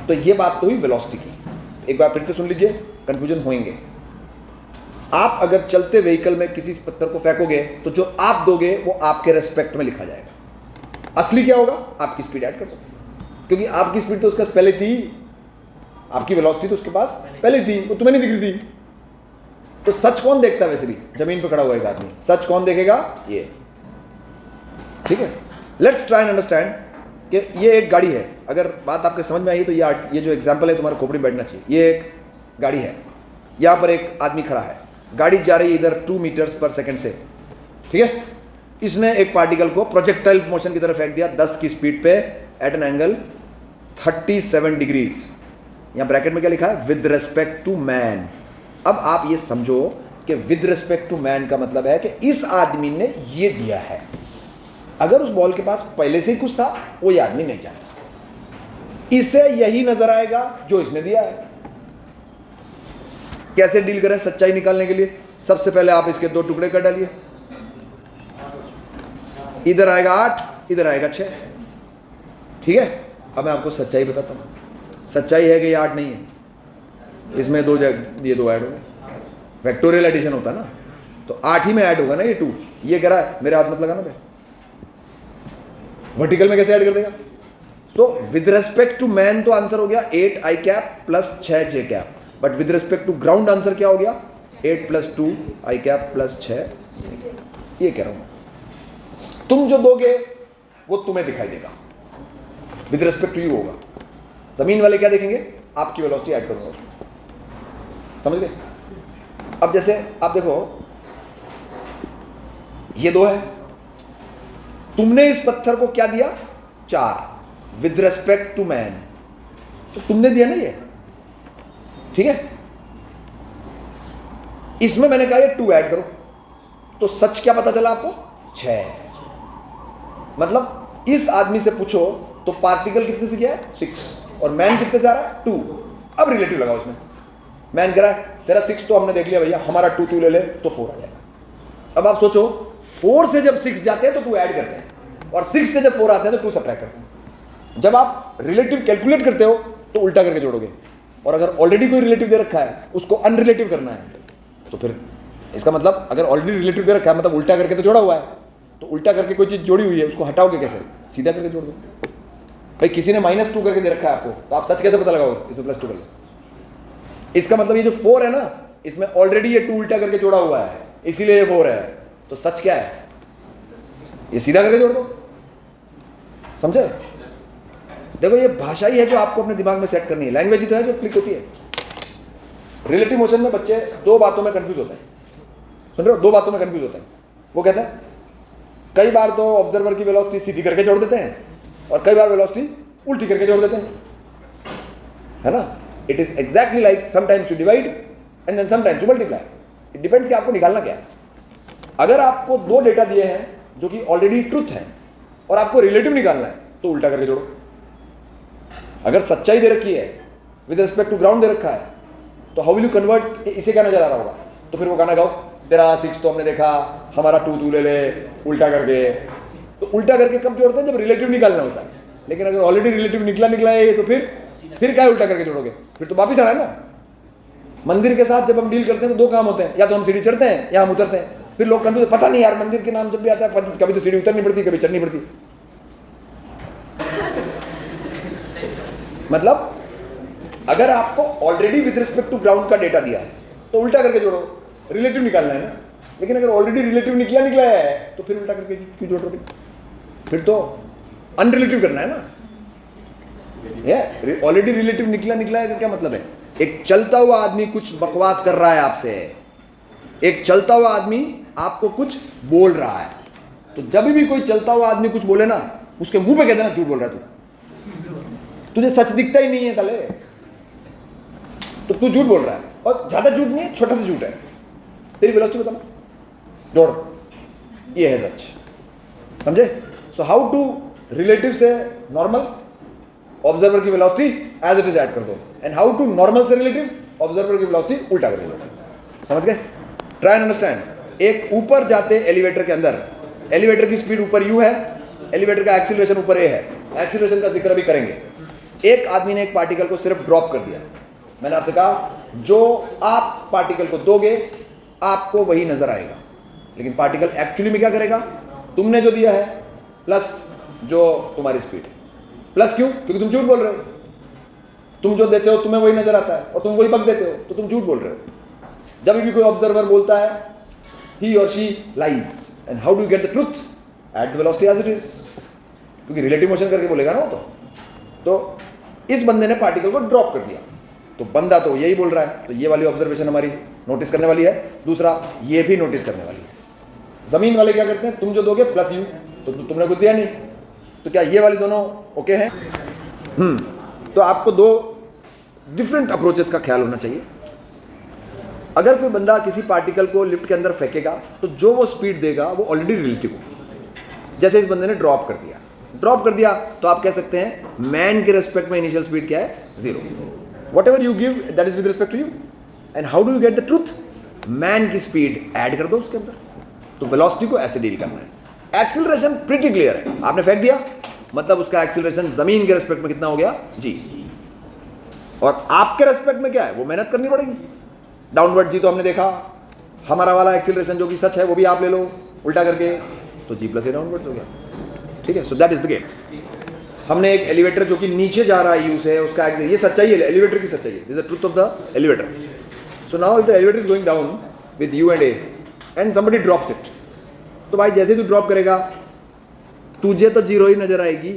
तो ये बात तो हुई वेलोसिटी की। एक बार फिर से सुन लीजिए, कंफ्यूजन होंगे। आप अगर चलते व्हीकल में किसी पत्थर को फेंकोगे तो जो आप दोगे वो आपके रेस्पेक्ट में लिखा जाएगा। असली क्या होगा? आपकी स्पीड ऐड कर दो, क्योंकि आपकी स्पीड तो उसके पास पहले थी, आपकी वेलोसिटी तो उसके पास पहले थी, वो तुम्हें नहीं दिख रही थी। तो सच कौन देखता है? वैसे भी जमीन पर खड़ा हुआ एक आदमी सच कौन देखेगा? ये, ठीक है। लेट्स ट्राई एंड अंडरस्टैंड कि ये एक गाड़ी है। अगर बात आपके समझ में आई तो ये जो एग्जांपल है तुम्हारे खोपड़ी में बैठना चाहिए। ये एक गाड़ी है, यहां पर एक आदमी खड़ा है, गाड़ी जा रही है इधर 2 मीटर्स पर सेकंड से, ठीक है। इसने एक पार्टिकल को प्रोजेक्टाइल मोशन की तरफ फेंक दिया 10 की स्पीड पे एट एन एंगल 37 डिग्रीज। यहां ब्रैकेट में क्या लिखा है? With respect to man. अब आप ये समझो कि विद रिस्पेक्ट टू मैन का मतलब है कि इस आदमी ने ये दिया है। अगर उस बॉल के पास पहले से ही कुछ था, वो ये आदमी नहीं जानता, इसे यही नजर आएगा जो इसने दिया है। कैसे डील करें सच्चाई निकालने के लिए? सबसे पहले आप इसके 2 टुकड़े कर डालिए, इधर आएगा 8, इधर आएगा 6, ठीक है। अब मैं आपको सच्चाई बताता हूं। सच्चाई है कि ये 8 नहीं है, इसमें ये 2 ऐड हो गए। वेक्टोरियल एडिशन होता है ना, तो 8 ही में ऐड होगा ना ये 2। ये कह रहा है मेरे हाथ मत लगाना, वर्टिकल में कैसे ऐड कर देगा? So with respect to man तो आंसर हो गया 8 I cap plus 6 J cap, but with respect to ground answer क्या हो गया? 8 प्लस 2 आई कैप प्लस 6। ये कह रहा हूं, तुम जो दोगे वो तुम्हें दिखाई देगा, विद रिस्पेक्ट टू यू होगा। जमीन वाले क्या देखेंगे? आपकी वेलोसिटी ऐड करूंगा उसमें, समझ गए? अब जैसे आप देखो, ये 2 है, तुमने इस पत्थर को क्या दिया? 4, विद रिस्पेक्ट टू मैन, तो तुमने दिया ना ये, ठीक है। इसमें मैंने कहा ये 2 ऐड करो, तो सच क्या पता चला आपको? 6। मतलब इस आदमी से पूछो तो पार्टिकल कितने से गया है? 6, और मैन कितने से आ रहा है? 2। अब रिलेटिव लगाओ उसमें। मैन कह रहा है तेरा 6 तो हमने देख लिया भैया, हमारा 2 तू ले ले, तो 4 आ जाएगा। अब आप सोचो, 4 से जब 6 जाते हैं तो 2 ऐड करते हैं, और 6 से जब 4 आते हैं तो 2 सब्ट्रैक्ट करते हैं। जब आप रिलेटिव कैलकुलेट करते हो तो उल्टा करके जोड़ोगे, और अगर ऑलरेडी कोई रिलेटिव दे रखा है उसको अनरिलेटिव करना है, तो फिर इसका मतलब अगर ऑलरेडी रिलेटिव दे रखा है मतलब उल्टा करके तो जोड़ा हुआ है, तो उल्टा करके कोई चीज़ जोड़ी हुई है उसको हटाओगे कैसे? सीधा करके जोड़ दो। भाई किसी ने -2 करके दे रखा है आपको, तो आप सच कैसे पता लगाओगे? इसमें +2 कर लो। इसका मतलब ये जो 4 है ना, इसमें ऑलरेडी ये 2 उल्टा करके जोड़ा हुआ है, इसीलिए ये 4 है। तो सच क्या है? ये सीधा करके जोड़ दो, समझे? देखो ये भाषा ही है जो आपको अपने दिमाग में सेट करनी है, लैंग्वेज ही तो है जो क्लिक होती है। रिलेटिव मोशन में बच्चे 2 बातों में कंफ्यूज होते हैं, सुन रहे हो? 2 बातों में कंफ्यूज होते हैं। वो कहते हैं कई बार तो ऑब्जर्वर की वेलोसिटी सीधी करके जोड़ देते हैं, और कई बार वेलोसिटी उल्टी करके जोड़ देते हैं, है ना। It is exactly like sometimes you divide and then sometimes you multiply. It depends कि आपको निकालना क्या है। अगर आपको 2 डेटा दिए हैं जो कि ऑलरेडी ट्रुथ है और आपको रिलेटिव निकालना है, तो उल्टा करके जोड़ो। अगर सच्चाई दे रखी है, विद रिस्पेक्ट टू ग्राउंड दे रखा है, तो हाउ विल यू कन्वर्ट? इसे क्या नजर आ रहा होगा? तो फिर वो गाना गाओ, तेरा 6 तो हमने देखा, हमारा 2 तू ले ले, उल्टा करके। तो उल्टा करके कब जोड़ते हैं? जब रिलेटिव निकालना होता है। लेकिन अगर ऑलरेडी रिलेटिव निकला है तो फिर क्या उल्टा करके जोड़ोगे? फिर तो वापिस आ रहा है ना। मंदिर के साथ जब हम डील करते हैं तो 2 काम होते हैं, या तो हम सीढ़ी चढ़ते हैं या हम उतरते हैं। फिर लोग कंफ्यूज, पता नहीं यार मंदिर के नाम जब भी आता है कभी तो सीढ़ी उतरनी पड़ती, कभी चढ़नी पड़ती। मतलब अगर आपको already with respect to ground का डेटा दिया है तो उल्टा करके जोड़ो, रिलेटिव निकालना है ना। लेकिन अगर ऑलरेडी रिलेटिव निकला है तो फिर उल्टा करके क्यों जोड़ रहे? फिर तो अनरिलेटिव करना है ना। ऑलरेडी रिलेटिव निकला है तो क्या मतलब है? एक चलता हुआ आदमी कुछ बकवास कर रहा है आपसे, एक चलता हुआ आदमी आपको कुछ बोल रहा है, तो जब भी कोई चलता हुआ आदमी कुछ बोले ना, उसके मुंह पे कह देना झूठ बोल रहा है तू, तुझे सच दिखता ही नहीं है साले, तो तू झूठ बोल रहा है। और ज्यादा झूठ नहीं है, छोटा सा झूठ है, तेरी वेलोसिटी बताना, जोड़, ये है सच, समझे? सो हाउ टू रिलेटिव से नॉर्मल, ऑब्जर्वर की velocity as it is add कर दो, एंड हाउ टू नॉर्मल से रिलेटिव, ऑब्जर्वर की वेलोसिटी उल्टा कर दो। समझ गए? Try and understand. एक ऊपर जाते एलिवेटर के अंदर, एलिवेटर की स्पीड ऊपर u है, एलिवेटर का एक्सीलरेशन ऊपर a है, एक्सीलरेशन का जिक्र भी करेंगे। एक आदमी ने एक पार्टिकल को सिर्फ ड्रॉप कर दिया, मैंने आपसे कहा जो आप पार्टिकल को दोगे आपको वही नजर आएगा, लेकिन पार्टिकल एक्चुअली में क्या करेगा? तुमने जो दिया है प्लस जो तुम्हारी स्पीड, प्लस क्यों? क्योंकि तुम झूठ बोल रहे हो, तुम जो देते हो तुम्हें वही नजर आता है और तुम वही बक देते हो, तो तुम झूठ बोल रहे हो। जब भी कोई ऑब्जर्वर बोलता है ही और she lies, and how do you get the truth? At the velocity as it is, क्योंकि रिलेटिव मोशन करके बोलेगा ना वो। तो इस बंदे ने पार्टिकल को ड्रॉप कर दिया, तो बंदा तो यही बोल रहा है, तो ये वाली ऑब्जर्वेशन हमारी नोटिस करने वाली है। दूसरा ये भी नोटिस करने वाली है। जमीन वाले क्या करते हैं? तुम जो दोगे प्लस यू, तो तुमने कुछ दिया नहीं, तो क्या ये वाली दोनों ओके हैं? तो आपको दो डिफरेंट अप्रोचेस का ख्याल होना चाहिए। अगर कोई बंदा किसी पार्टिकल को लिफ्ट के अंदर फेंकेगा तो जो वो स्पीड देगा वो ऑलरेडी रिलेटिव हो। जैसे इस बंदे ने ड्रॉप कर दिया तो आप कह सकते हैं मैन के रेस्पेक्ट में इनिशियल स्पीड क्या है? 0। Whatever you give that is with respect to you. And how do you get the truth? Man की स्पीड ऐड कर दो उसके अंदर, तो वेलोसिटी को ऐसे डील करना है। एक्सीलरेशन प्रीटी क्लियर है, आपने फेंक दिया मतलब उसका एक्सीलरेशन जमीन के रेस्पेक्ट में कितना हो गया? जी। और आपके रेस्पेक्ट में क्या है? वो मेहनत करनी पड़ेगी। डाउनवर्ड जी तो हमने देखा, हमारा वाला एक्सीलरेशन जो कि सच है वो भी आप ले लो उल्टा करके, तो जी प्लस ए डाउनवर्ड हो गया। ठीक है, so that is the game. हमने एक एलिवेटर जो कि नीचे जा रहा है यू से, उसका ये सच्चाई है, एलिवेटर की सच्चाई है, this is the truth of the elevator. So now if the elevator is going down with you and A and somebody drops it, तो भाई जैसे तू ड्रॉप करेगा तुझे तो 0 ही नजर आएगी,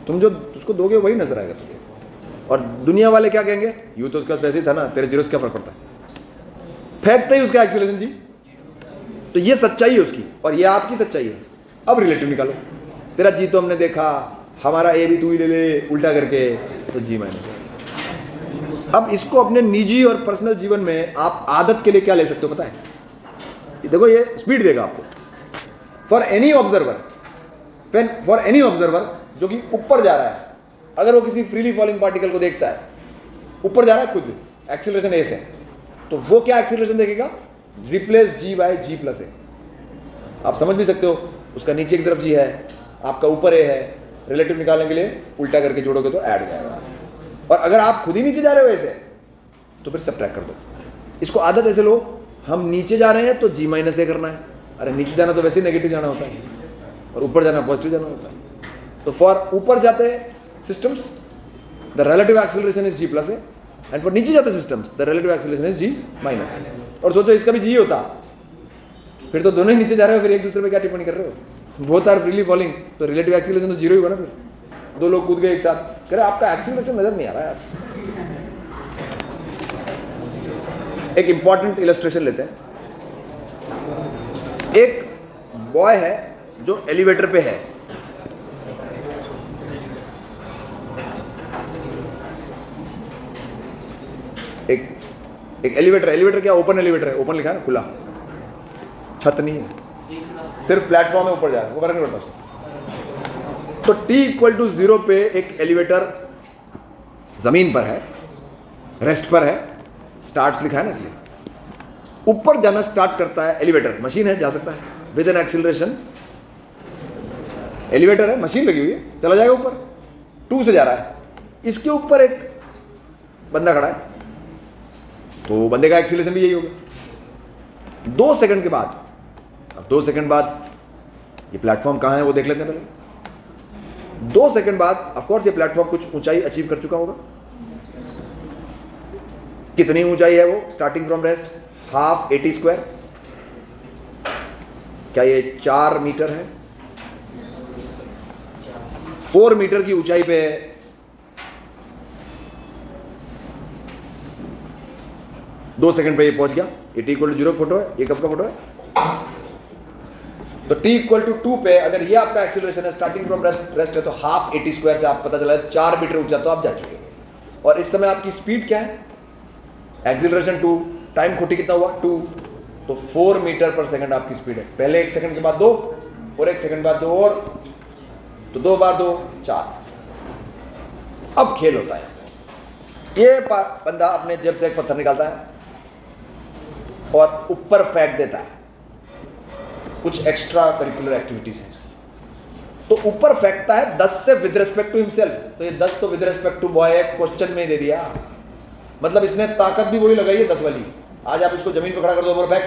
तुम जो उसको दोगे वही नजर आएगा तुझे। और दुनिया वाले क्या कहेंगे? यू तो उसका वैसे ही था ना, तेरे 0 से क्या फर्क पड़ता है? फेंकते ही उसका एक्सीलरेशन जी। तो ये सच्चाई है उसकी और ये आपकी सच्चाई है। अब रिलेटिव निकालो, तेरा जी तो हमने देखा, हमारा ए भी तू ही ले ले उल्टा करके, तो जी माइनस। अब इसको अपने निजी और पर्सनल जीवन में आप आदत के लिए क्या ले सकते हो पता है? देखो ये स्पीड देगा आपको। फॉर एनी ऑब्जर्वर जो कि ऊपर जा रहा है, अगर वो किसी फ्रीली फॉलिंग पार्टिकल को देखता है, ऊपर जा रहा है खुद, एक्सीलरेशन ए से, तो वो क्या एक्सीलरेशन देखेगा? रिप्लेस जी बाय जी प्लस ए। आप समझ भी सकते हो, उसका नीचे की तरफ जी है, आपका ऊपर ए है, रिलेटिव निकालने के लिए उल्टा करके जोड़ोगे तो ऐड हो जाएगा। और अगर आप खुद ही नीचे जा रहे हो ऐसे, तो फिर सब्ट्रैक्ट कर दो। इसको आदत ऐसे लो, हम नीचे जा रहे हैं तो जी माइनस ए करना है। अरे नीचे जाना तो वैसे ही नेगेटिव जाना होता है और ऊपर जाना पॉजिटिव जाना होता है। तो फॉर ऊपर जाते systems the relative acceleration is g plus a, and for नीचे जाते systems the relative acceleration is g minus a। और सोचो इसका भी g होता, फिर तो दोनों ही नीचे जा रहे हो, फिर एक दूसरे पे क्या टिप्पणी कर रहे हो? both are freely falling, तो relative acceleration तो 0 ही होगा ना। फिर दो लोग कूद गए एक साथ, कह रहे आपका acceleration नजर नहीं आ रहा है। एक इंपॉर्टेंट इलस्ट्रेशन लेते हैं। एक बॉय है जो एलिवेटर पे है, एक एलिवेटर क्या? ओपन एलिवेटर है, ओपन लिखा है ना, खुला, छत नहीं है, सिर्फ प्लेटफॉर्म है, ऊपर जा रहा है, वो फर्क नहीं पड़ता। तो t = 0 पे एक एलिवेटर जमीन पर है, रेस्ट पर है, स्टार्ट लिखा है ना, इसलिए ऊपर जाना स्टार्ट करता है। एलिवेटर मशीन है, जा सकता है विद एन एक्सीलरेशन। एलिवेटर है, मशीन लगी हुई है, चला जाएगा ऊपर, 2 से जा रहा है। इसके ऊपर एक बंदा खड़ा है, तो बंदे का एक्सीलरेशन भी यही होगा। 2 सेकंड के बाद, अब 2 सेकंड बाद ये प्लेटफॉर्म कहाँ है वो देख लेते हैं पहले। 2 सेकंड बाद ऑफ कोर्स ये प्लेटफॉर्म कुछ ऊंचाई अचीव कर चुका होगा। कितनी ऊंचाई है वो starting from rest? Half AT square. क्या ये 4 मीटर है? 4 मीटर की ऊंचाई पे 2 सेकंड पे ये पहुंच गया। ये t इक्वल टू 0 फोटो है। ये कब का फोटो है? तो t इक्वल टू 2 पे अगर ये आपका एक्सीलरेशन है स्टार्टिंग फ्रॉम रेस्ट है तो हाफ AT स्क्वायर से आप पता चला 4 मीटर ऊंचा तो आप जा चुके। और इस समय आपकी स्पीड क्या है? एक्सीलरेशन 2, टाइम खोटी कितना हुआ? 2, तो 4 मीटर पर सेकंड आपकी स्पीड है। पहले 1 सेकंड के बाद 2 और 1 सेकंड बाद 2 और, तो 2 बार 2 4। अब खेल होता है। ये बंदा अपने जेब से एक पत्थर निकालता है और ऊपर फेंक देता है। कुछ एक्स्ट्रा करिकुलर एक्टिविटीज हैं, तो ऊपर फेंकता है 10 से विद रिस्पेक्ट टू हिमसेल्फ। तो ये 10 तो with respect to boy question में दे दिया, मतलब इसने ताकत भी वही लगाई है 10 वाली। आज आप इसको जमीन पर खड़ा कर दो ऊपर फेंक,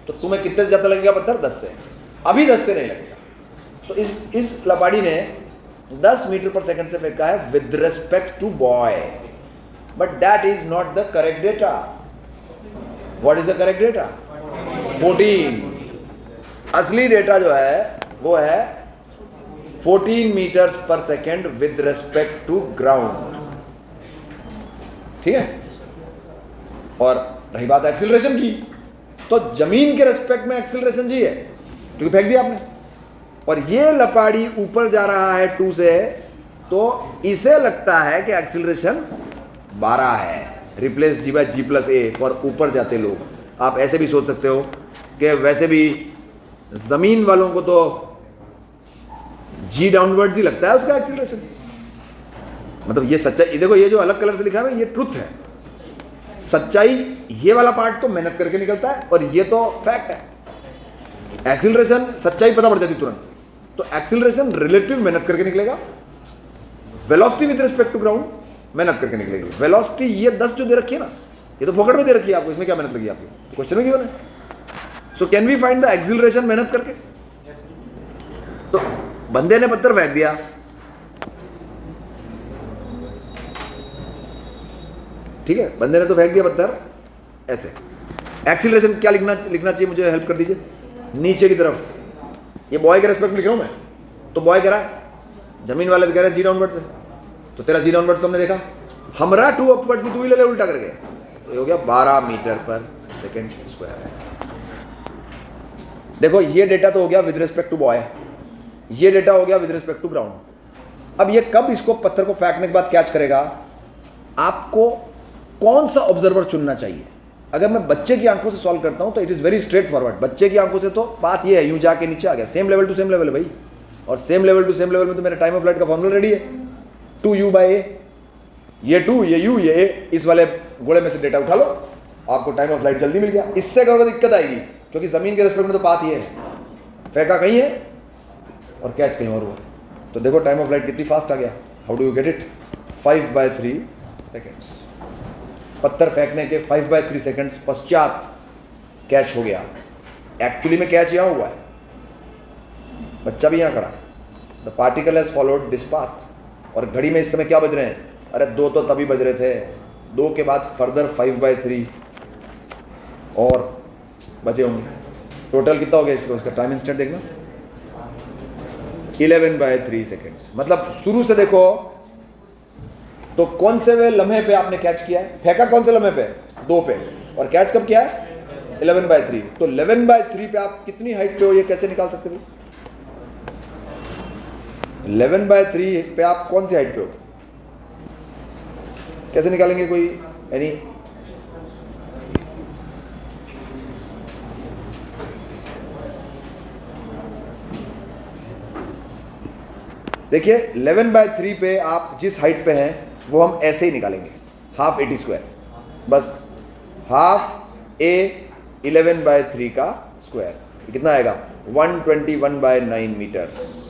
तो तुम्हें कितने से ज्यादा लगेगा पत्थर? 10 से। अभी 10 से नहीं लगेगा। तो इस लबाड़ी ने 10 मीटर पर सेकंड से फेंका है with respect to boy, but that is not the correct data. What is the correct data? 14। असली डेटा जो है वो है 14 metres per second with respect to ground. ठीक है। और रही बात एक्सीलरेशन की, तो जमीन के रिस्पेक्ट में एक्सीलरेशन जी है क्योंकि फेंक दिया आपने। और ये लपाड़ी ऊपर जा रहा है 2 से, तो इसे लगता है कि एक्सीलरेशन 12 है। रिप्लेस G/G+A फॉर ऊपर जाते लोग। आप ऐसे भी सोच सकते हो कि वैसे भी जमीन वालों को तो G डाउनवर्ड्स ही लगता है उसका एक्सीलरेशन। मतलब ये सच्चाई देखो, ये जो अलग कलर से लिखा है ये ट्रुथ है। सच्चाई ये वाला पार्ट तो मेहनत करके निकलता है और ये तो फैक्ट है। एक्सीलरेशन सच्चाई पता पड़ जाती तुरंत। तो एक्सीलरेशन रिलेटिव मेहनत करके निकलेगा। Velocity with respect to ground मेहनत करके निकलेगी। वेलोसिटी ये 10 जो दे रखी है ना, ये तो फोकट में दे रखी है आपको, इसमें क्या मेहनत लगी आपकी? क्वेश्चन में क्यों है? So can we find the acceleration मेहनत करके? तो बंदे ने पत्थर फेंक दिया, ठीक है, बंदे ने तो फेंक दिया पत्थर ऐसे। एक्सीलरेशन क्या लिखना चाहिए? मुझे हेल्प कर दीजिए। नीचे की तरफ। ये बॉय के रेस्पेक्ट में लिख रहा हूं मैं, तो बॉय कह रहा है, जमीन वाले कह रहे हैं G डाउनवर्ड से, तो तेरा G डाउनवर्ड तुमने देखा, हमारा 2 अपवर्ड भी तू ही ले ले उल्टा करके, तो हो गया 12 मीटर पर सेकेंड स्क्वायर है। देखो ये डेटा तो हो गया विद रिस्पेक्ट टू बॉय, ये डेटा हो गया विद रिस्पेक्ट टू ग्राउंड। अब ये कब इसको पत्थर को फेंकने के बाद कैच करेगा? आपको कौन सा ऑब्जर्वर चुनना चाहिए? अगर मैं बच्चे की आंखों से सॉल्व करता हूं तो it is very straight forward. बच्चे की आंखों से तो बात ये है, यूं जाके नीचे आ गया, same level to same level है भाई। और same level to same level में तो मेरा टाइम ऑफ फ्लाइट का फॉर्मूला रेडी है, 2u/a। ये 2, ये u, ये a, इस वाले गोले में से डेटा उठा लो, आपको टाइम ऑफ फ्लाइट जल्दी मिल गया। इससे करोगे तो दिक्कत आएगी, क्योंकि जमीन के रेस्पेक्ट में तो बात ये है, फेंका कहीं है और कैच कहीं और हुआ। तो देखो टाइम ऑफ फ्लाइट कितनी फास्ट आ गया। How do you get it? 5/3 seconds. पत्थर फेंकने के 5/3 सेकेंड्स पश्चात कैच हो गया। एक्चुअली में कैच यहाँ हुआ है, बच्चा भी यहाँ खड़ा, the particle has followed this path. और घड़ी में इस समय क्या बज रहे हैं? अरे 2 तो तभी बज रहे थे, 2 के बाद फर्दर 5/3 और बचे होंगे। टोटल कितना हो गया इसका? उसका टाइम इंस्टेंट देखना, 11/3 सेकेंड्स। मतलब शुरू से देखो तो कौन से वे लम्हे पे आपने कैच किया है? फेंका कौन से लम्हे पे? 2 पे। और कैच कब किया है? 11/3। तो 11/3 पे आप कितनी हाइट पे हो ये कैसे निकाल सकते हो? 11/3 पे आप कौन सी हाइट पे हो कैसे निकालेंगे? कोई यानी देखिए 11/3 पे आप जिस हाइट पे हैं वो हम ऐसे ही निकालेंगे, हाफ AT स्क्वायर। बस हाफ A 11/3 का स्क्वायर कितना आएगा? 121/9 मीटर्स।